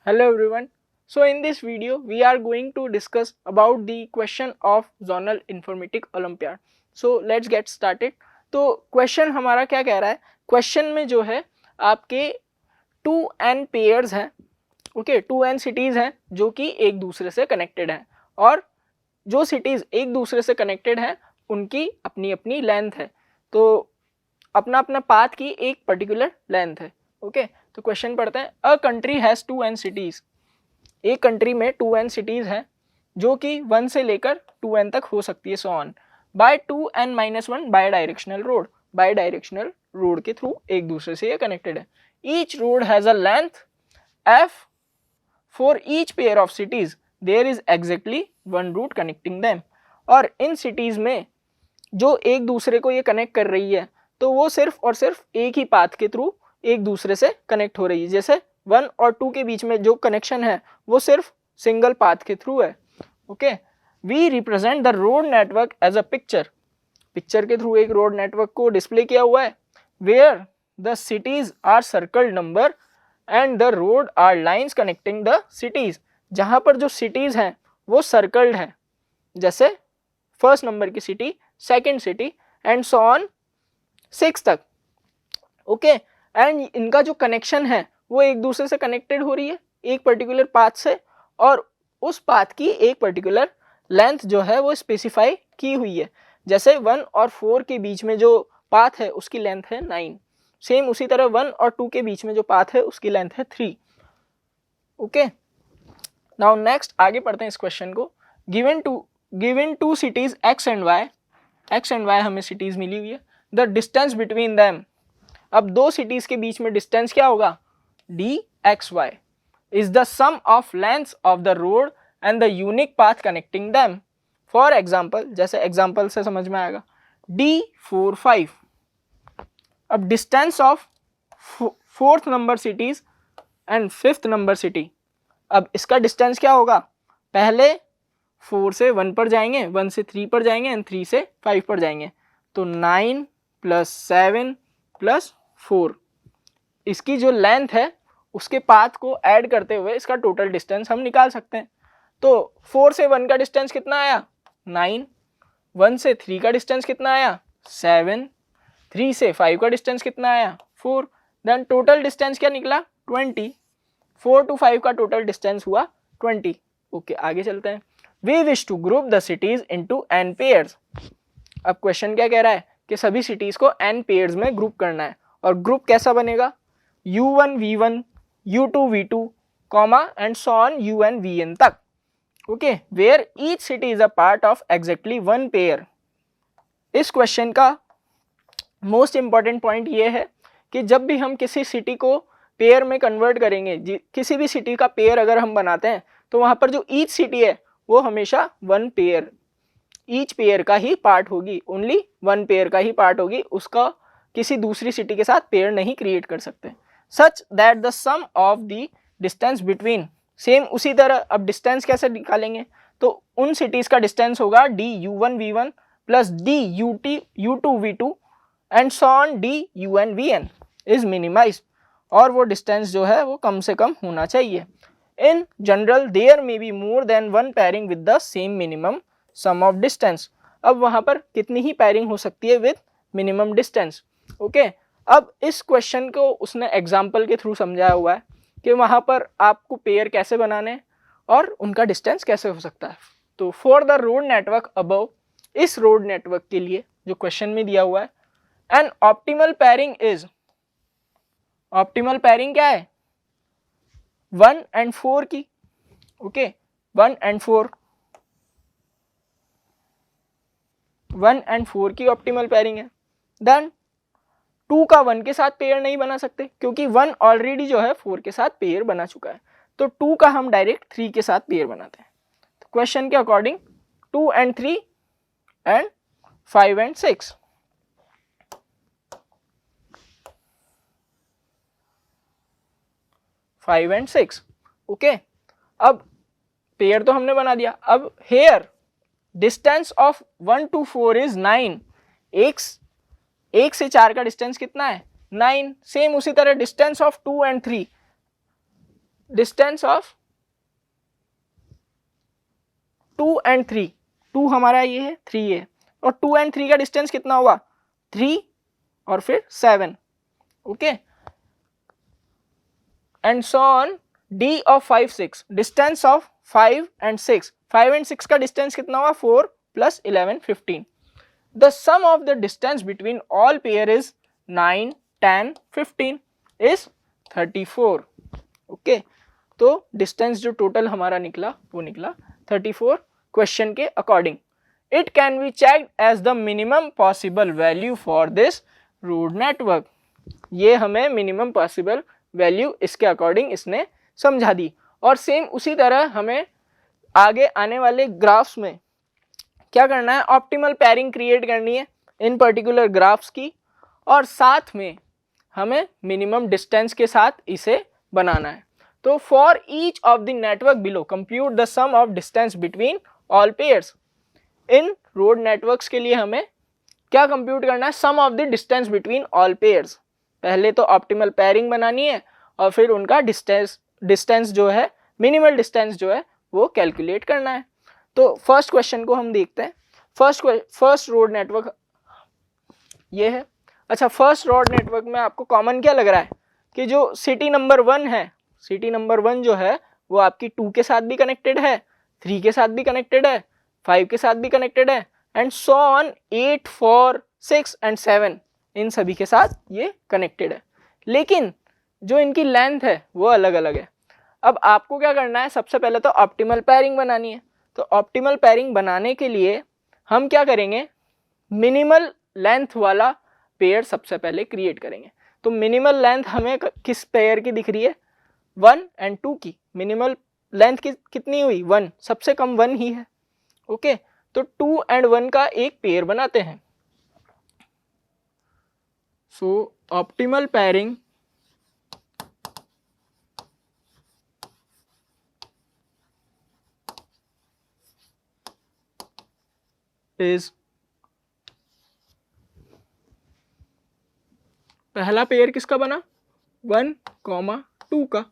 Hello everyone. So in this video we are going to discuss about the question of zonal informatic olympiad. So let's get started. तो question हमारा क्या कह रहा है, question में जो है आपके 2n पेयर्स हैं, ओके 2n सिटीज़ हैं जो कि एक दूसरे से कनेक्टेड हैं और जो सिटीज़ एक दूसरे से कनेक्टेड हैं उनकी अपनी अपनी लेंथ है, तो अपना अपना पाथ की एक पर्टिकुलर लेंथ है। ओके तो क्वेश्चन पढ़ते हैं। A country has 2n cities, एक कंट्री में 2n सिटीज़ हैं जो कि 1 से लेकर 2n तक हो सकती है, so on, by 2n-1 bidirectional road, bidirectional road के थ्रू एक दूसरे से ये कनेक्टेड है। Each road has a length f for each pair of cities, there is exactly one route connecting them. और इन सिटीज़ में जो एक दूसरे को ये कनेक्ट कर रही है तो वो सिर्फ और सिर्फ एक ही पाथ के थ्रू एक दूसरे से कनेक्ट हो रही है। जैसे 1 और 2 के बीच में जो कनेक्शन है वो सिर्फ सिंगल पाथ के थ्रू है। Okay, we represent the road network as a picture, picture के थ्रू एक रोड नेटवर्क को डिस्प्ले किया हुआ है। Where the cities are circled number and the road are lines connecting the cities, जहां पर जो सिटीज हैं वो सर्कल्ड है, जैसे फर्स्ट नंबर की city, second city and so on 6 तक। ओके एंड इनका जो कनेक्शन है वो एक दूसरे से कनेक्टेड हो रही है एक पर्टिकुलर पाथ से, और उस पाथ की एक पर्टिकुलर लेंथ जो है वो स्पेसिफाई की हुई है। जैसे 1 और 4 के बीच में जो पाथ है उसकी लेंथ है 9, सेम उसी तरह 1 और 2 के बीच में जो पाथ है उसकी लेंथ है 3। ओके नाउ नेक्स्ट आगे पढ़ते हैं इस क्वेश्चन को। Given two cities x and y हमें सिटीज मिली हुई है। द डिस्टेंस बिटवीन दैम, अब दो सिटीज के बीच में डिस्टेंस क्या होगा, dxy is the sum of lengths of the road and the unique path connecting them. For example, जैसे एग्जाम्पल से समझ में आएगा, d45, अब distance of fourth number cities and fifth number city, अब इसका डिस्टेंस क्या होगा, पहले 4 से 1 पर जाएंगे, 1 से 3 पर जाएंगे एंड 3 से 5 पर जाएंगे, तो 9 + 7 + 4, इसकी जो लेंथ है उसके पाथ को ऐड करते हुए इसका टोटल डिस्टेंस हम निकाल सकते हैं। तो 4 से 1 का डिस्टेंस कितना आया, 9, 1 से 3 का डिस्टेंस कितना आया, 7, 3 से 5 का डिस्टेंस कितना आया, 4, देन टोटल डिस्टेंस क्या निकला, 20, 4 to 5 का टोटल डिस्टेंस हुआ 20। ओके आगे चलते हैं। We wish to group the cities into n pairs, अब क्वेश्चन क्या कह रहा है कि सभी सिटीज को n पेयर्स में ग्रुप करना है, और ग्रुप कैसा बनेगा, u1 v1 u2 v2 comma and so on un vn तक। Okay where each city is a part of exactly one pair. इस क्वेश्चन का मोस्ट इंपॉर्टेंट पॉइंट ये है कि जब भी हम किसी सिटी को पेयर में कन्वर्ट करेंगे, किसी भी सिटी का पेयर अगर हम बनाते हैं तो वहाँ पर जो ईच सिटी है वो हमेशा वन पेयर, ईच पेयर का ही पार्ट होगी, ओनली वन पेयर का ही पार्ट होगी, उसका किसी दूसरी सिटी के साथ पेयर नहीं क्रिएट कर सकते। Such that the sum of the distance between, same उसी तरह अब डिस्टेंस कैसे निकालेंगे, तो उन सिटीज़ का डिस्टेंस होगा du1 v1 plus du2 v2 and so on dun vn is minimise, और वो डिस्टेंस जो है वो कम से कम होना चाहिए। In general there may be more than one pairing with the same minimum sum of distance, अब वहाँ पर कितनी ही पेयरिंग हो सकती है विद मिनिमम डिस्टेंस। ओके अब इस क्वेश्चन को उसने एग्जाम्पल के थ्रू समझाया हुआ है कि वहाँ पर आपको पेयर कैसे बनाने और उनका डिस्टेंस कैसे हो सकता है। तो for the road network above, इस रोड नेटवर्क के लिए जो क्वेश्चन में दिया हुआ है, an optimal pairing is, optimal pairing क्या है, 1 and 4 की। ओके 1 and 4, 1 and 4 की ऑप्टिमल पेयरिंग है। देन 2 का 1 के साथ पेयर नहीं बना सकते क्योंकि 1 ऑलरेडी जो है 4 के साथ पेयर बना चुका है, तो 2 का हम डायरेक्ट 3 के साथ पेयर बनाते हैं। तो क्वेश्चन के according 2 and 3 and 5 and 6, 5 and 6। Okay अब पेयर तो हमने बना दिया। अब here distance of 1 to 4 is 9, एक से 4 का डिस्टेंस कितना है, 9, सेम उसी तरह distance of 2 and 3, distance of 2 and 3, 2 हमारा ये है, 3 है, और 2 एंड 3 का डिस्टेंस कितना हुआ 3 और फिर 7, okay. And so on D of 5 6, distance of 5 and 6, 5 and 6 का डिस्टेंस कितना हुआ 4 plus 11 15, the sum of the distance between all pair is 9 10 15 is 34, okay. तो डिस्टेंस जो टोटल हमारा निकला वो निकला 34 क्वेश्चन के according. It can be checked as the minimum possible value for this route network, ये हमें मिनिमम पॉसिबल वैल्यू इसके अकॉर्डिंग इसने समझा दी। और सेम उसी तरह हमें आगे आने वाले ग्राफ्स में क्या करना है, ऑप्टिमल पेयरिंग क्रिएट करनी है इन पर्टिकुलर ग्राफ्स की, और साथ में हमें मिनिमम डिस्टेंस के साथ इसे बनाना है। तो for each of the network below compute the sum of distance between all pairs, in road networks के लिए हमें क्या कंप्यूट करना है, sum of the distance between all pairs. पहले तो ऑप्टिमल पेयरिंग बनानी है और फिर उनका डिस्टेंस जो है, मिनिमल डिस्टेंस जो है वो कैलकुलेट करना है। तो फर्स्ट क्वेश्चन को हम देखते हैं। फर्स्ट रोड नेटवर्क ये है। अच्छा, फर्स्ट रोड नेटवर्क में आपको कॉमन क्या लग रहा है कि जो सिटी नंबर 1 है, सिटी नंबर 1 जो है वो आपकी 2 के साथ भी कनेक्टेड है, 3 के साथ भी कनेक्टेड है, 5 के साथ भी कनेक्टेड है, एंड सो ऑन 8 4 6 एंड 7 इन सभी के साथ ये कनेक्टेड है। लेकिन जो इनकी लेंथ है वो अलग अलग है। अब आपको क्या करना है, सबसे पहले तो ऑप्टिमल पेयरिंग बनानी है। तो ऑप्टिमल पेयरिंग बनाने के लिए हम क्या करेंगे, मिनिमल लेंथ वाला पेयर सबसे पहले क्रिएट करेंगे। तो मिनिमल लेंथ हमें किस पेयर की दिख रही है, 1 एंड 2 की। मिनिमल लेंथ कितनी हुई 1, सबसे कम 1 ही है, ओके। तो 2 एंड 1 का एक पेयर बनाते हैं। सो ऑप्टिमल पेयरिंग इज, पहला पेयर किसका बना 1, 2 का,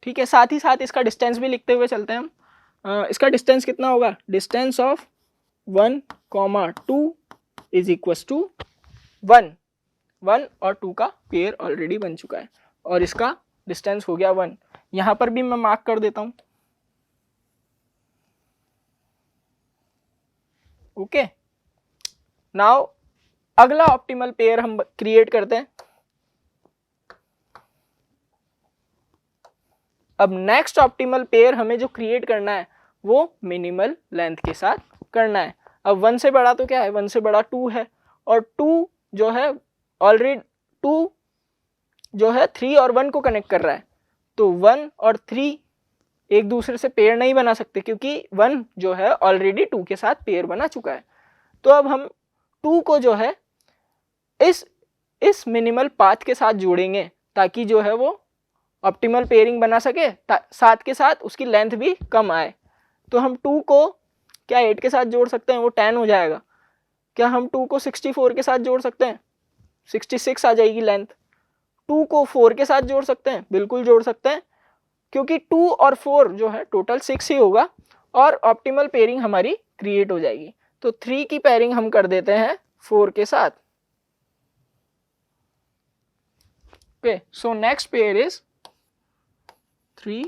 ठीक है। साथ ही साथ इसका डिस्टेंस भी लिखते हुए चलते हैं हम। इसका डिस्टेंस कितना होगा, distance of 1, 2 is equals to 1 और 2 का पेयर ऑलरेडी बन चुका है और इसका डिस्टेंस हो गया 1। यहां पर भी मैं मार्क कर देता हूं, ओके। नाउ अगला ऑप्टिमल पेयर हम क्रिएट करते हैं। अब नेक्स्ट ऑप्टिमल पेयर हमें जो क्रिएट करना है वो मिनिमल लेंथ के साथ करना है। अब 1 से बड़ा तो क्या है, 1 से बड़ा 2 है, और 2 जो है ऑलरेडी 2 जो है 3 और 1 को कनेक्ट कर रहा है। तो 1 और 3 एक दूसरे से पेयर नहीं बना सकते क्योंकि 1 जो है ऑलरेडी 2 के साथ पेयर बना चुका है। तो अब हम 2 को जो है इस मिनिमल पाथ के साथ जोड़ेंगे ताकि जो है वो ऑप्टिमल पेयरिंग बना सके, साथ के साथ उसकी लेंथ भी कम आए। तो हम 2 को क्या 8 के साथ जोड़ सकते हैं, वो 10 हो जाएगा। क्या हम 2 को 64 के साथ जोड़ सकते हैं, 66 आ जाएगी लेंथ। 2 को 4 के साथ जोड़ सकते हैं, बिल्कुल जोड़ सकते हैं, क्योंकि 2 और 4 जो है टोटल 6 ही होगा और ऑप्टिमल पेयरिंग हमारी क्रिएट हो जाएगी। तो 3 की पेयरिंग हम कर देते हैं 4 के साथ, okay. So next pair is 3,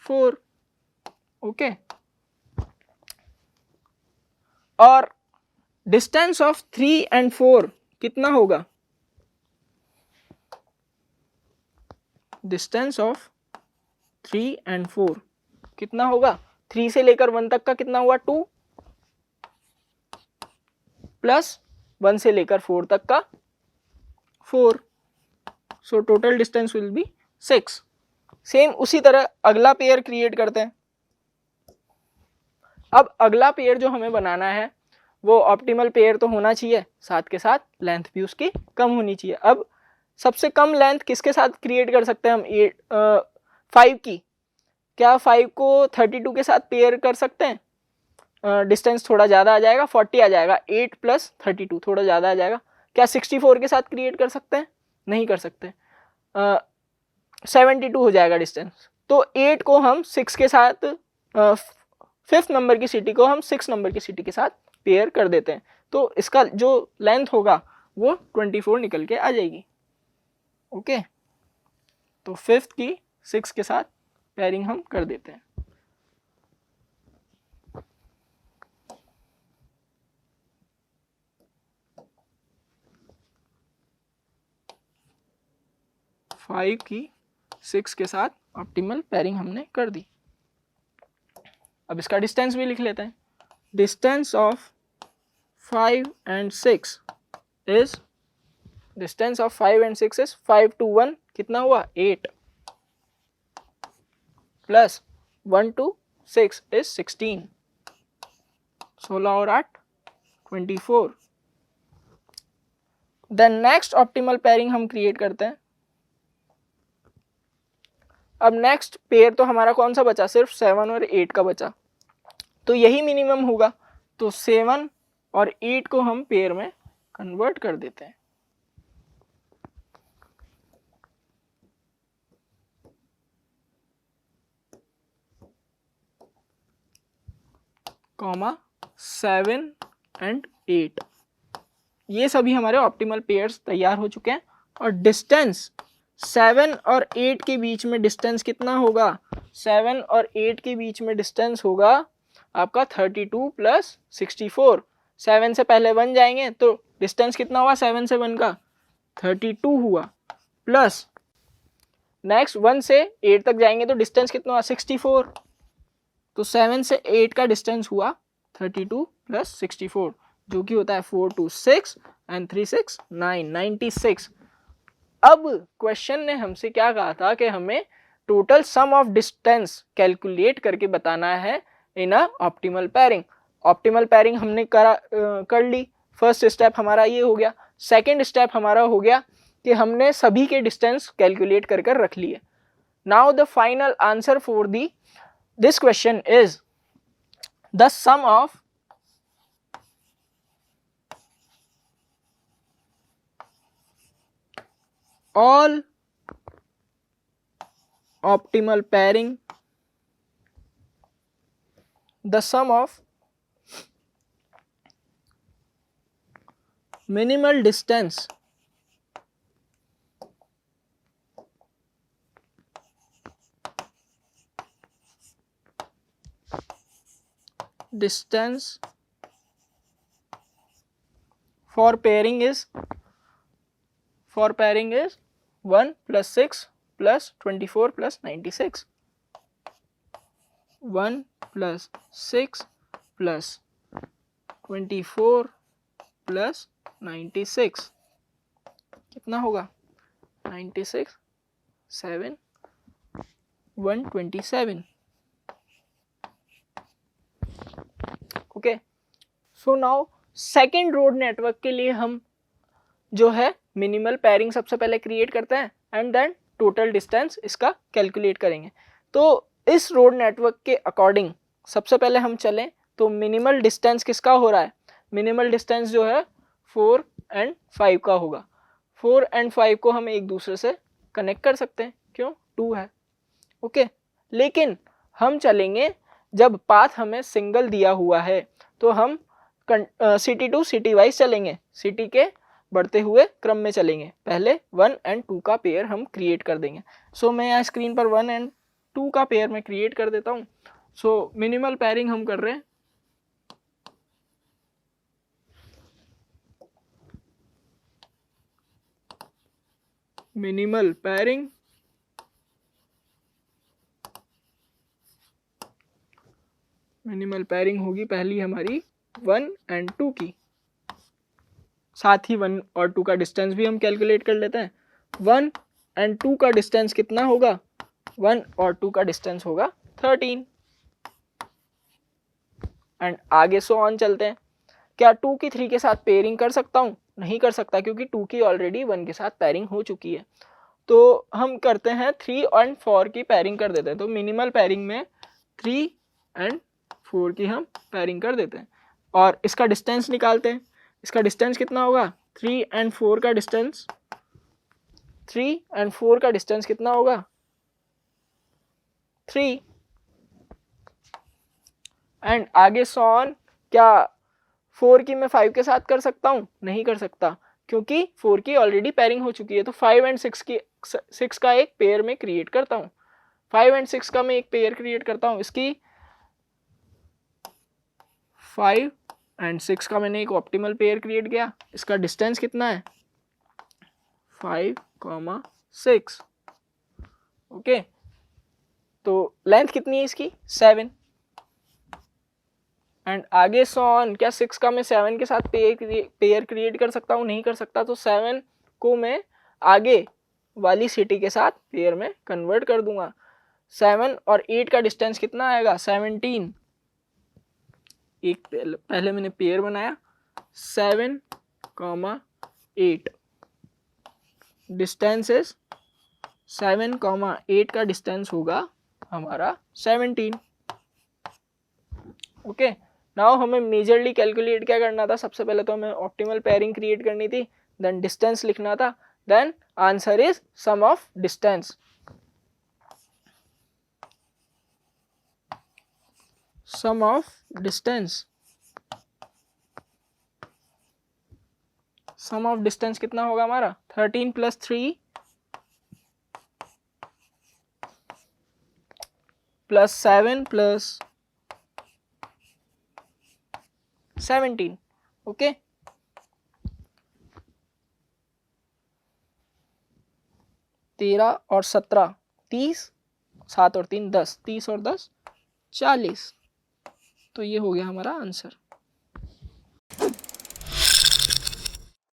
4, okay. और डिस्टेंस ऑफ 3 एंड 4 कितना होगा, डिस्टेंस ऑफ 3 एंड 4 कितना होगा, 3 से लेकर 1 तक का कितना हुआ 2 प्लस 1 से लेकर 4 तक का 4, so total distance will be 6। Same उसी तरह अगला पेयर क्रिएट करते हैं। अब अगला पेयर जो हमें बनाना है वो ऑप्टिमल पेयर तो होना चाहिए, साथ के साथ लेंथ भी उसकी कम होनी चाहिए। अब सबसे कम लेंथ किसके साथ क्रिएट कर सकते हैं हम, 5 की। क्या 5 को 32 के साथ पेयर कर सकते हैं, डिस्टेंस थोड़ा ज़्यादा आ जाएगा, 40 आ जाएगा, 8 प्लस 32 थोड़ा ज़्यादा आ जाएगा। क्या 64 के साथ क्रिएट कर सकते हैं, नहीं कर सकते। 72 हो जाएगा डिस्टेंस। तो 8 को हम 6 के साथ, 5th नंबर की सिटी को हम 6 नंबर की सिटी के साथ पेयर कर देते हैं, तो इसका जो लेंथ होगा वो 24 निकल के आ जाएगी। ओके, तो 5th की 6 के साथ पेयरिंग हम कर देते हैं। फाइव की 6 के साथ ऑप्टिमल पेयरिंग हमने कर दी। अब इसका डिस्टेंस भी लिख लेते हैं। Distance of 5 and 6 is, distance of 5 and 6 is 5 to 1 कितना हुआ 8 प्लस 1 to 6 इज 16, 16 और 8 24। देन नेक्स्ट ऑप्टिमल पेयरिंग हम क्रिएट करते हैं। अब नेक्स्ट पेयर तो हमारा कौन सा बचा, सिर्फ 7 और 8 का बचा, तो यही मिनिमम होगा। तो 7 और 8 को हम पेयर में कन्वर्ट कर देते हैं। कॉमा 7 and 8, ये सभी हमारे ऑप्टिमल पेयर्स तैयार हो चुके हैं। और डिस्टेंस 7 और 8 के बीच में डिस्टेंस कितना होगा, 7 और 8 के बीच में डिस्टेंस होगा आपका 32 प्लस 64। 7 से पहले 1 जाएंगे तो डिस्टेंस कितना हुआ 7 से 1 का 32 हुआ, प्लस नेक्स्ट 1 से 8 तक जाएंगे तो डिस्टेंस कितना हुआ 64। तो 7 से 8 का डिस्टेंस हुआ 32 प्लस 64, जो कि होता है 4 to 6 and 3 6 9, 96। अब क्वेश्चन ने हमसे क्या कहा था कि हमें total sum of distance calculate करके बताना है इन अ ऑप्टिमल पेयरिंग। ऑप्टिमल पेयरिंग हमने कर ली, फर्स्ट स्टेप हमारा ये हो गया। सेकंड स्टेप हमारा हो गया कि हमने सभी के डिस्टेंस कैलकुलेट कर कर रख लिए। Now the final answer for this question is the sum of all optimal pairing, the sum of minimal distance for pairing is 1 plus 6 plus 24 plus 96, 1 plus 6 plus 24 plus 96 कितना होगा 96 7 127। Okay, so now second road network के लिए हम जो है minimal pairing सबसे पहले create करते हैं एंड देन टोटल डिस्टेंस इसका कैलकुलेट करेंगे। तो इस रोड नेटवर्क के अकॉर्डिंग सबसे पहले हम चलें तो मिनिमल डिस्टेंस किसका हो रहा है, मिनिमल डिस्टेंस जो है 4 and 5 का होगा। 4 and 5 को हम एक दूसरे से कनेक्ट कर सकते हैं, क्यों 2 है। ओके, लेकिन हम चलेंगे जब पाथ हमें सिंगल दिया हुआ है तो हम सिटी टू सिटी वाइज चलेंगे, सिटी के बढ़ते हुए क्रम में चलेंगे। पहले 1 and 2 का पेयर हम क्रिएट कर देंगे। सो मैं यहाँ स्क्रीन पर 1 and 2 का पेयर मैं क्रिएट कर देता हूँ। सो मिनिमल पेयरिंग हम कर रहे हैं। मिनिमल पेयरिंग होगी पहली हमारी 1 and 2 की, साथ ही 1 और 2 का डिस्टेंस भी हम कैलकुलेट कर लेते हैं। 1 and 2 का डिस्टेंस कितना होगा, 1 और 2 का डिस्टेंस होगा 13 एंड आगे सो ऑन चलते हैं। क्या 2 की 3 के साथ पेयरिंग कर सकता हूँ, नहीं कर सकता क्योंकि 2 की ऑलरेडी 1 के साथ पेयरिंग हो चुकी है। तो हम करते हैं 3 और 4 की पेयरिंग कर देते हैं। तो मिनिमल पेयरिंग में 3 and 4 की हम पेयरिंग कर देते हैं और इसका डिस्टेंस निकालते हैं। इसका डिस्टेंस कितना होगा, 3 and 4 का डिस्टेंस, 3 and 4 का डिस्टेंस कितना होगा 3 एंड आगे सॉन। क्या 4 की मैं 5 के साथ कर सकता हूँ? नहीं कर सकता, क्योंकि 4 की ऑलरेडी पेयरिंग हो चुकी है। तो 5 एंड 6 का एक पेयर में क्रिएट करता हूँ। 5 एंड 6 का मैं एक पेयर क्रिएट करता हूँ। इसकी 5 एंड 6 का मैंने एक ऑप्टिमल पेयर क्रिएट किया। इसका डिस्टेंस कितना है? 5,6। ओके, तो लेंथ कितनी है इसकी? 7 एंड आगे सॉन। क्या 6 का मैं 7 के साथ पेयर क्रिएट कर सकता हूँ? नहीं कर सकता। तो 7 को मैं आगे वाली सिटी के साथ पेयर में कन्वर्ट कर दूंगा। 7 और 8 का डिस्टेंस कितना आएगा? 17। एक पहले मैंने पेयर बनाया 7, 8 डिस्टेंस इज 7, 8 का डिस्टेंस होगा हमारा 17। ओके, नाउ हमें मेजरली कैलकुलेट क्या करना था? सबसे पहले तो हमें ऑप्टिमल पेयरिंग क्रिएट करनी थी, देन डिस्टेंस लिखना था, then answer is sum of distance. Sum of distance, sum of distance कितना होगा हमारा? 13 + 3 + 7 + 17। ओके, तेरह और 17 30, 7 और 3 10, 30 और 10 40। तो ये हो गया हमारा आंसर।